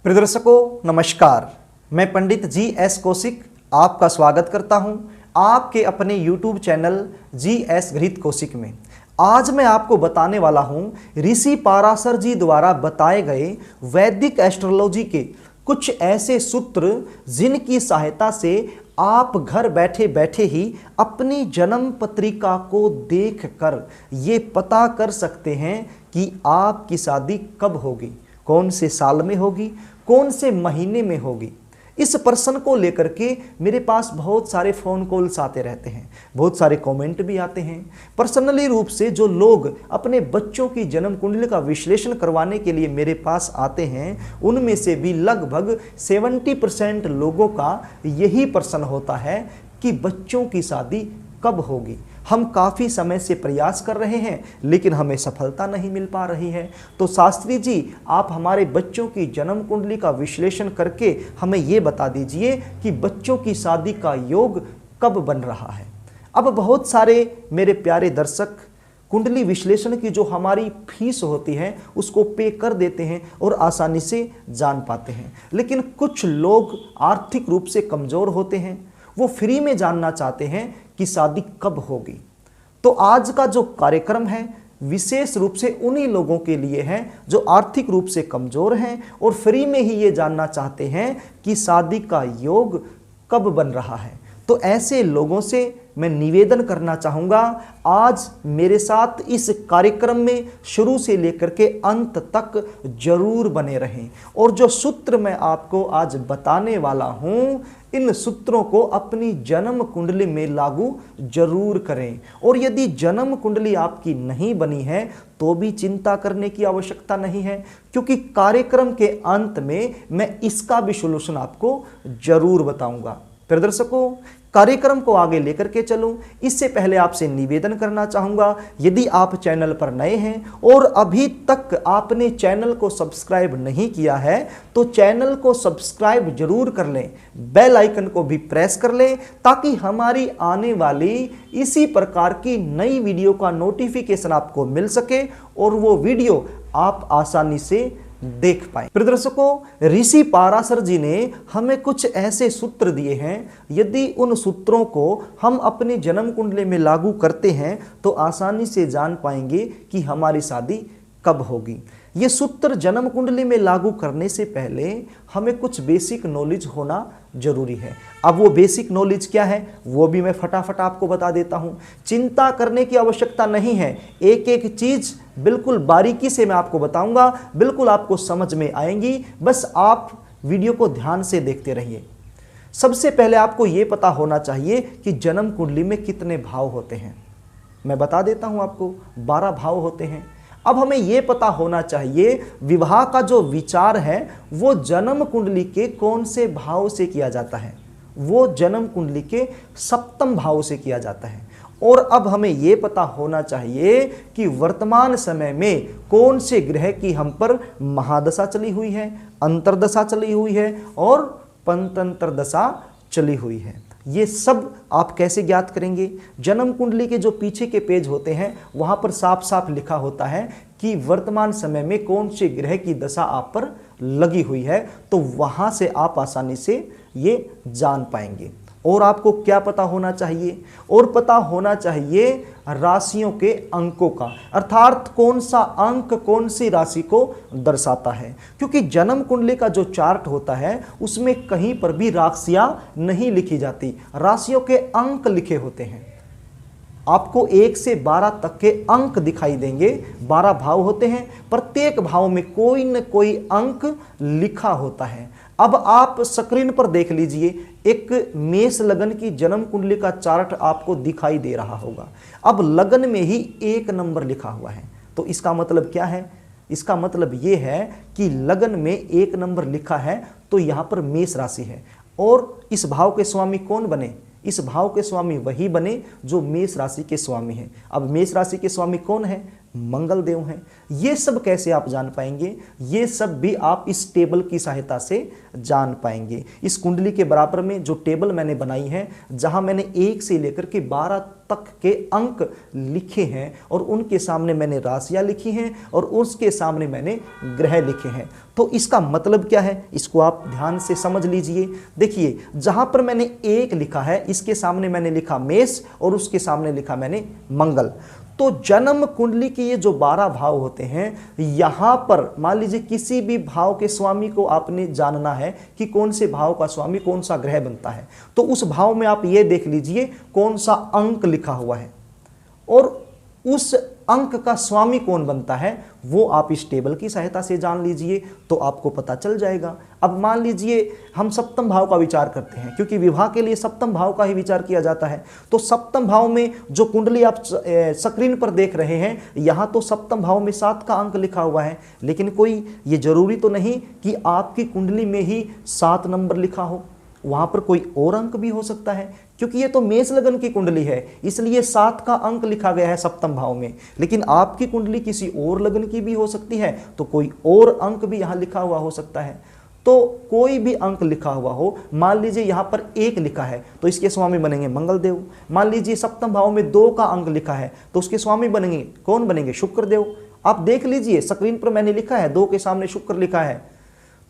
प्रिय दर्शकों नमस्कार, मैं पंडित जी एस कौशिक आपका स्वागत करता हूं आपके अपने YouTube चैनल जी एस घृत कौशिक में। आज मैं आपको बताने वाला हूं ऋषि पाराशर जी द्वारा बताए गए वैदिक एस्ट्रोलॉजी के कुछ ऐसे सूत्र जिनकी सहायता से आप घर बैठे बैठे ही अपनी जन्म पत्रिका को देखकर ये पता कर सकते हैं कि आपकी शादी कब होगी, कौन से साल में होगी, कौन से महीने में होगी। इस प्रश्न को लेकर के मेरे पास बहुत सारे फ़ोन कॉल्स आते रहते हैं, बहुत सारे कमेंट भी आते हैं। पर्सनली रूप से जो लोग अपने बच्चों की जन्म कुंडली का विश्लेषण करवाने के लिए मेरे पास आते हैं, उनमें से भी लगभग 70% लोगों का यही प्रश्न होता है कि बच्चों की शादी कब होगी। हम काफ़ी समय से प्रयास कर रहे हैं लेकिन हमें सफलता नहीं मिल पा रही है। तो शास्त्री जी, आप हमारे बच्चों की जन्म कुंडली का विश्लेषण करके हमें ये बता दीजिए कि बच्चों की शादी का योग कब बन रहा है। अब बहुत सारे मेरे प्यारे दर्शक कुंडली विश्लेषण की जो हमारी फीस होती है उसको पे कर देते हैं और आसानी से जान पाते हैं, लेकिन कुछ लोग आर्थिक रूप से कमज़ोर होते हैं, वो फ्री में जानना चाहते हैं कि शादी कब होगी। तो आज का जो कार्यक्रम है विशेष रूप से उन्हीं लोगों के लिए है जो आर्थिक रूप से कमज़ोर हैं और फ्री में ही ये जानना चाहते हैं कि शादी का योग कब बन रहा है। तो ऐसे लोगों से मैं निवेदन करना चाहूँगा, आज मेरे साथ इस कार्यक्रम में शुरू से लेकर के अंत तक जरूर बने रहें और जो सूत्र मैं आपको आज बताने वाला हूँ, इन सूत्रों को अपनी जन्म कुंडली में लागू जरूर करें। और यदि जन्म कुंडली आपकी नहीं बनी है तो भी चिंता करने की आवश्यकता नहीं है, क्योंकि कार्यक्रम के अंत में मैं इसका भी सॉल्यूशन आपको जरूर बताऊंगा। प्रिय दर्शकों, कार्यक्रम को आगे लेकर के चलूं इससे पहले आपसे निवेदन करना चाहूँगा, यदि आप चैनल पर नए हैं और अभी तक आपने चैनल को सब्सक्राइब नहीं किया है तो चैनल को सब्सक्राइब जरूर कर लें, बेल आइकन को भी प्रेस कर लें ताकि हमारी आने वाली इसी प्रकार की नई वीडियो का नोटिफिकेशन आपको मिल सके और वो वीडियो आप आसानी से देख पाए। प्रिय दर्शकों, ऋषि पाराशर जी ने हमें कुछ ऐसे सूत्र दिए हैं, यदि उन सूत्रों को हम अपनी जन्म कुंडली में लागू करते हैं तो आसानी से जान पाएंगे कि हमारी शादी कब होगी। ये सूत्र जन्म कुंडली में लागू करने से पहले हमें कुछ बेसिक नॉलेज होना जरूरी है। अब वो बेसिक नॉलेज क्या है वो भी मैं फटाफट आपको बता देता हूँ। चिंता करने की आवश्यकता नहीं है, एक एक चीज बिल्कुल बारीकी से मैं आपको बताऊंगा, बिल्कुल आपको समझ में आएंगी, बस आप वीडियो को ध्यान से देखते रहिए। सबसे पहले आपको ये पता होना चाहिए कि जन्म कुंडली में कितने भाव होते हैं। मैं बता देता हूँ आपको, 12 भाव होते हैं। अब हमें यह पता होना चाहिए विवाह का जो विचार है वो जन्म कुंडली के कौन से भाव से किया जाता है। वो जन्म कुंडली के सप्तम भाव से किया जाता है। और अब हमें यह पता होना चाहिए कि वर्तमान समय में कौन से ग्रह की हम पर महादशा चली हुई है, अंतरदशा चली हुई है और पंतंत्र दशा चली हुई है। ये सब आप कैसे ज्ञात करेंगे? जन्म कुंडली के जो पीछे के पेज होते हैं वहां पर साफ साफ लिखा होता है कि वर्तमान समय में कौन से ग्रह की दशा आप पर लगी हुई है, तो वहां से आप आसानी से ये जान पाएंगे। और आपको क्या पता होना चाहिए? और पता होना चाहिए राशियों के अंकों का, अर्थात कौन सा अंक कौन सी राशि को दर्शाता है, क्योंकि जन्म कुंडली का जो चार्ट होता है उसमें कहीं पर भी राशियां नहीं लिखी जाती, राशियों के अंक लिखे होते हैं। आपको 1 से 12 तक के अंक दिखाई देंगे, 12 भाव होते हैं, प्रत्येक भाव में कोई न कोई अंक लिखा होता है। अब आप स्क्रीन पर देख लीजिए, एक मेष लगन की जन्म कुंडली का चार्ट आपको दिखाई दे रहा होगा। अब लगन में ही 1 नंबर लिखा हुआ है, तो इसका मतलब क्या है? इसका मतलब ये है कि लगन में 1 नंबर लिखा है तो यहाँ पर मेष राशि है। और इस भाव के स्वामी कौन बने? इस भाव के स्वामी वही बने जो मेष राशि के स्वामी हैं। अब मेष राशि के स्वामी कौन है? मंगल देव हैं। ये सब कैसे आप जान पाएंगे? ये सब भी आप इस टेबल की सहायता से जान पाएंगे। इस कुंडली के बराबर में जो टेबल मैंने बनाई है, जहां मैंने 1 से लेकर के 12 तक के अंक लिखे हैं और उनके सामने मैंने राशियां लिखी हैं और उसके सामने मैंने ग्रह लिखे हैं। तो इसका मतलब क्या है, इसको आप ध्यान से समझ लीजिए। देखिए, जहां पर मैंने 1 लिखा है, इसके सामने मैंने लिखा मेष और उसके सामने लिखा मैंने मंगल। तो जन्म कुंडली के ये जो 12 भाव होते हैं, यहां पर मान लीजिए किसी भी भाव के स्वामी को आपने जानना है कि कौन से भाव का स्वामी कौन सा ग्रह बनता है, तो उस भाव में आप ये देख लीजिए कौन सा अंक लिखा हुआ है और उस अंक का स्वामी कौन बनता है, वो आप इस टेबल की सहायता से जान लीजिए तो आपको पता चल जाएगा। अब मान लीजिए हम सप्तम भाव का विचार करते हैं, क्योंकि विवाह के लिए सप्तम भाव का ही विचार किया जाता है। तो सप्तम भाव में जो कुंडली आप स्क्रीन पर देख रहे हैं, यहाँ तो सप्तम भाव में 7 का अंक लिखा हुआ है, लेकिन कोई ये जरूरी तो नहीं कि आपकी कुंडली में ही 7 नंबर लिखा हो, वहां पर कोई और अंक भी हो सकता है, क्योंकि ये तो मेष लगन की कुंडली है, इसलिए 7 का अंक लिखा गया है सप्तम भाव में। लेकिन आपकी कुंडली किसी और लगन की भी हो सकती है, तो कोई और अंक भी यहां लिखा हुआ हो सकता है। तो कोई भी अंक लिखा हुआ हो, मान लीजिए यहां पर 1 लिखा है तो इसके स्वामी बनेंगे मंगल देव। मान लीजिए सप्तम भाव में 2 का अंक लिखा है तो उसके स्वामी बनेंगे, कौन बनेंगे? शुक्र देव। आप देख लीजिए स्क्रीन पर मैंने लिखा है 2 के सामने शुक्र लिखा है,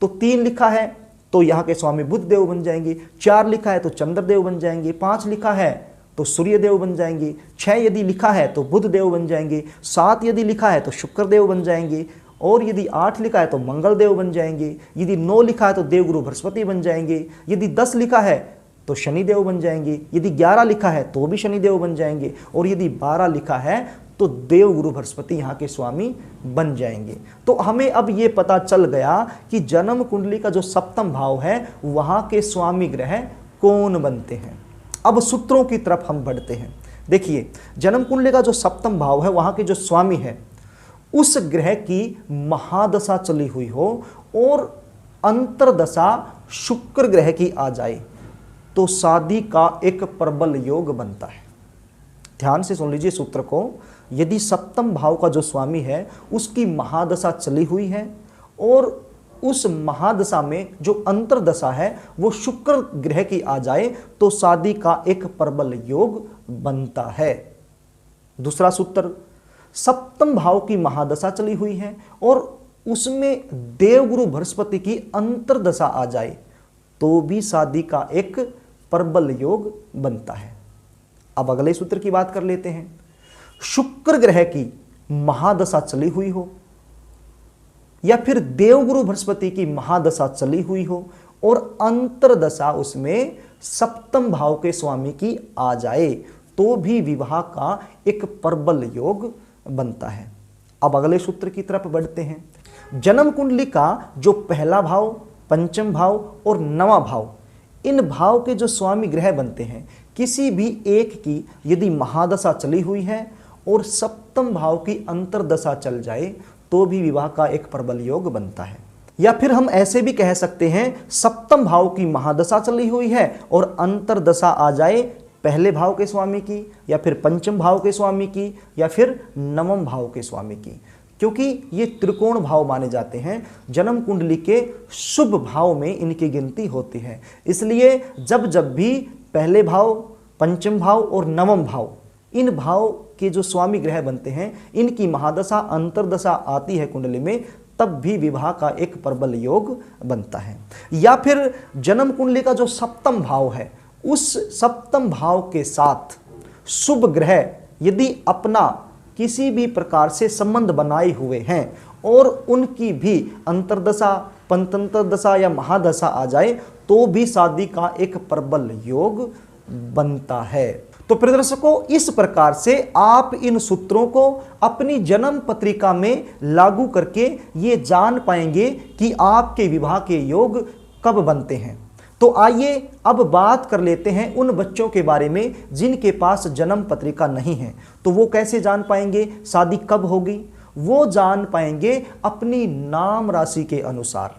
तो 3 लिखा है तो यहाँ के स्वामी बुध देव बन जाएंगे, 4 लिखा है तो चंद्रदेव बन जाएंगे, 5 लिखा है तो सूर्य देव बन जाएंगे, 6 यदि लिखा है तो बुध देव बन जाएंगे, 7 यदि लिखा है तो शुक्र देव बन जाएंगे, और यदि 8 लिखा है तो मंगल देव बन जाएंगे, यदि 9 लिखा है तो देवगुरु बृहस्पति बन जाएंगे, यदि 10 लिखा है तो शनि देव बन जाएंगे, यदि 11 लिखा है तो भी शनि देव बन जाएंगे, और यदि 12 लिखा है तो देवगुरु बृहस्पति यहाँ के स्वामी बन जाएंगे। तो हमें अब ये पता चल गया कि जन्म कुंडली का जो सप्तम भाव है वहाँ के स्वामी ग्रह कौन बनते हैं। अब सूत्रों की तरफ हम बढ़ते हैं। देखिए, जन्म कुंडली का जो सप्तम भाव है वहाँ के जो स्वामी है, उस ग्रह की महादशा चली हुई हो और अंतरदशा शुक्र ग्रह की आ जाए तो शादी का एक प्रबल योग बनता है। ध्यान से सुन लीजिए सूत्र को। यदि सप्तम भाव का जो स्वामी है उसकी महादशा चली हुई है और उस महादशा में जो अंतरदशा है वो शुक्र ग्रह की आ जाए तो शादी का एक प्रबल योग बनता है। दूसरा सूत्र, सप्तम भाव की महादशा चली हुई है और उसमें देवगुरु बृहस्पति की अंतरदशा आ जाए तो भी शादी का एक प्रबल योग बनता है। अब अगले सूत्र की बात कर लेते हैं। शुक्र ग्रह की महादशा चली हुई हो या फिर देवगुरु बृहस्पति की महादशा चली हुई हो और अंतरदशा उसमें सप्तम भाव के स्वामी की आ जाए तो भी विवाह का एक प्रबल योग बनता है। अब अगले सूत्र की तरफ बढ़ते हैं। जन्म कुंडली का जो पहला भाव, पंचम भाव और नवा भाव, इन भाव के जो स्वामी ग्रह बनते हैं, किसी भी एक की यदि महादशा चली हुई है और सप्तम भाव की अंतरदशा चल जाए तो भी विवाह का एक प्रबल योग बनता है। या फिर हम ऐसे भी कह सकते हैं, सप्तम भाव की महादशा चली हुई है और अंतरदशा आ जाए पहले भाव के स्वामी की या फिर पंचम भाव के स्वामी की या फिर नवम भाव के स्वामी की, क्योंकि ये त्रिकोण भाव माने जाते हैं। जन्म कुंडली के शुभ भाव में इनकी गिनती होती है। इसलिए जब जब भी पहले भाव, पंचम भाव और नवम भाव, इन भाव के जो स्वामी ग्रह बनते हैं, इनकी महादशा अंतरदशा आती है कुंडली में, तब भी विवाह का एक प्रबल योग बनता है। या फिर जन्म कुंडली का जो सप्तम भाव है, उस सप्तम भाव के साथ शुभ ग्रह यदि अपना किसी भी प्रकार से संबंध बनाए हुए हैं और उनकी भी अंतरदशा, पंतंतर दशा या महादशा आ जाए तो भी शादी का एक प्रबल योग बनता है। तो प्रिय दर्शकों, इस प्रकार से आप इन सूत्रों को अपनी जन्म पत्रिका में लागू करके ये जान पाएंगे कि आपके विवाह के योग कब बनते हैं। तो आइए अब बात कर लेते हैं उन बच्चों के बारे में जिनके पास जन्म पत्रिका नहीं है। तो वो कैसे जान पाएंगे शादी कब होगी? वो जान पाएंगे अपनी नाम राशि के अनुसार।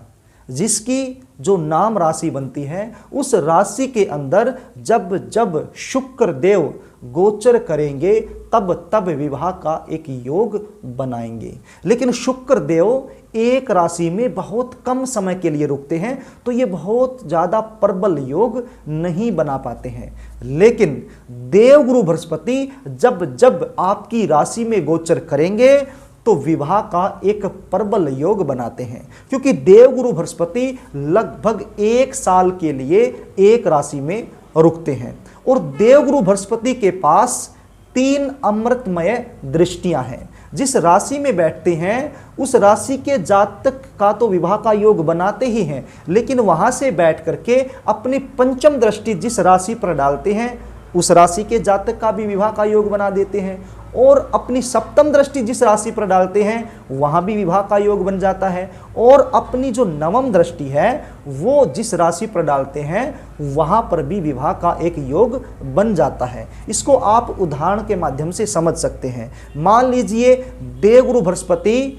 जिसकी जो नाम राशि बनती है, उस राशि के अंदर जब जब शुक्र देव गोचर करेंगे तब तब विवाह का एक योग बनाएंगे। लेकिन शुक्र देव एक राशि में बहुत कम समय के लिए रुकते हैं, तो ये बहुत ज़्यादा प्रबल योग नहीं बना पाते हैं। लेकिन देवगुरु बृहस्पति जब जब आपकी राशि में गोचर करेंगे तो विवाह का एक प्रबल योग बनाते हैं, क्योंकि देवगुरु बृहस्पति लगभग 1 साल के लिए एक राशि में रुकते हैं। और देवगुरु बृहस्पति के पास 3 अमृतमय दृष्टियां हैं। जिस राशि में बैठते हैं उस राशि के जातक का तो विवाह का योग बनाते ही हैं, लेकिन वहां से बैठ करके अपनी पंचम दृष्टि जिस राशि पर डालते हैं उस राशि के जातक का भी विवाह का योग बना देते हैं, और अपनी सप्तम दृष्टि जिस राशि पर डालते हैं वहां भी विवाह का योग बन जाता है, और अपनी जो नवम दृष्टि है वो जिस राशि पर डालते हैं वहां पर भी विवाह का एक योग बन जाता है। इसको आप उदाहरण के माध्यम से समझ सकते हैं। मान लीजिए देवगुरु बृहस्पति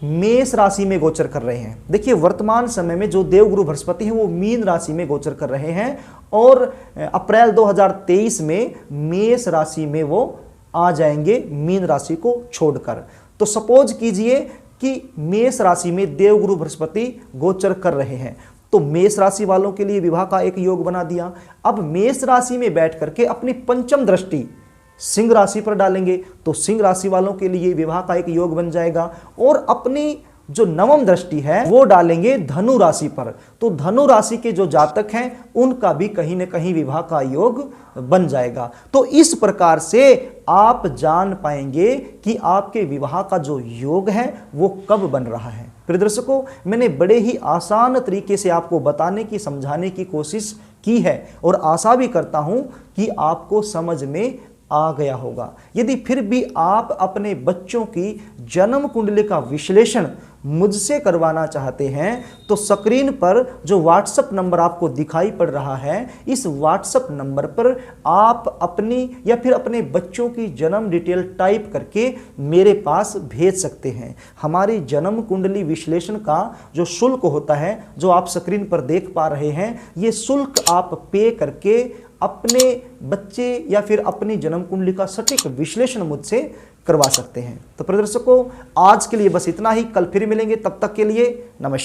मेष राशि में गोचर कर रहे हैं। देखिए वर्तमान समय में जो देवगुरु बृहस्पति हैं वो मीन राशि में गोचर कर रहे हैं, और अप्रैल 2023 में मेष राशि में वो आ जाएंगे मीन राशि को छोड़कर। तो सपोज कीजिए कि मेष राशि में देवगुरु बृहस्पति गोचर कर रहे हैं, तो मेष राशि वालों के लिए विवाह का एक योग बना दिया। अब मेष राशि में बैठ करके अपनी पंचम दृष्टि सिंह राशि पर डालेंगे तो सिंह राशि वालों के लिए विवाह का एक योग बन जाएगा, और अपनी जो नवम दृष्टि है वो डालेंगे धनु राशि पर, तो धनु राशि के जो जातक हैं उनका भी कहीं न कहीं विवाह का योग बन जाएगा। तो इस प्रकार से आप जान पाएंगे कि आपके विवाह का जो योग है वो कब बन रहा है। प्रिय दर्शकों, मैंने बड़े ही आसान तरीके से आपको बताने की, समझाने की कोशिश की है, और आशा भी करता हूं कि आपको समझ में आ गया होगा। यदि फिर भी आप अपने बच्चों की जन्म कुंडली का विश्लेषण मुझसे करवाना चाहते हैं तो स्क्रीन पर जो व्हाट्सएप नंबर आपको दिखाई पड़ रहा है, इस व्हाट्सएप नंबर पर आप अपनी या फिर अपने बच्चों की जन्म डिटेल टाइप करके मेरे पास भेज सकते हैं। हमारी जन्म कुंडली विश्लेषण का जो शुल्क होता है, जो आप स्क्रीन पर देख पा रहे हैं, ये शुल्क आप पे करके अपने बच्चे या फिर अपनी जन्म कुंडली का सटीक विश्लेषण मुझसे करवा सकते हैं। तो प्रिय दर्शकों, आज के लिए बस इतना ही। कल फिर मिलेंगे, तब तक के लिए नमस्कार।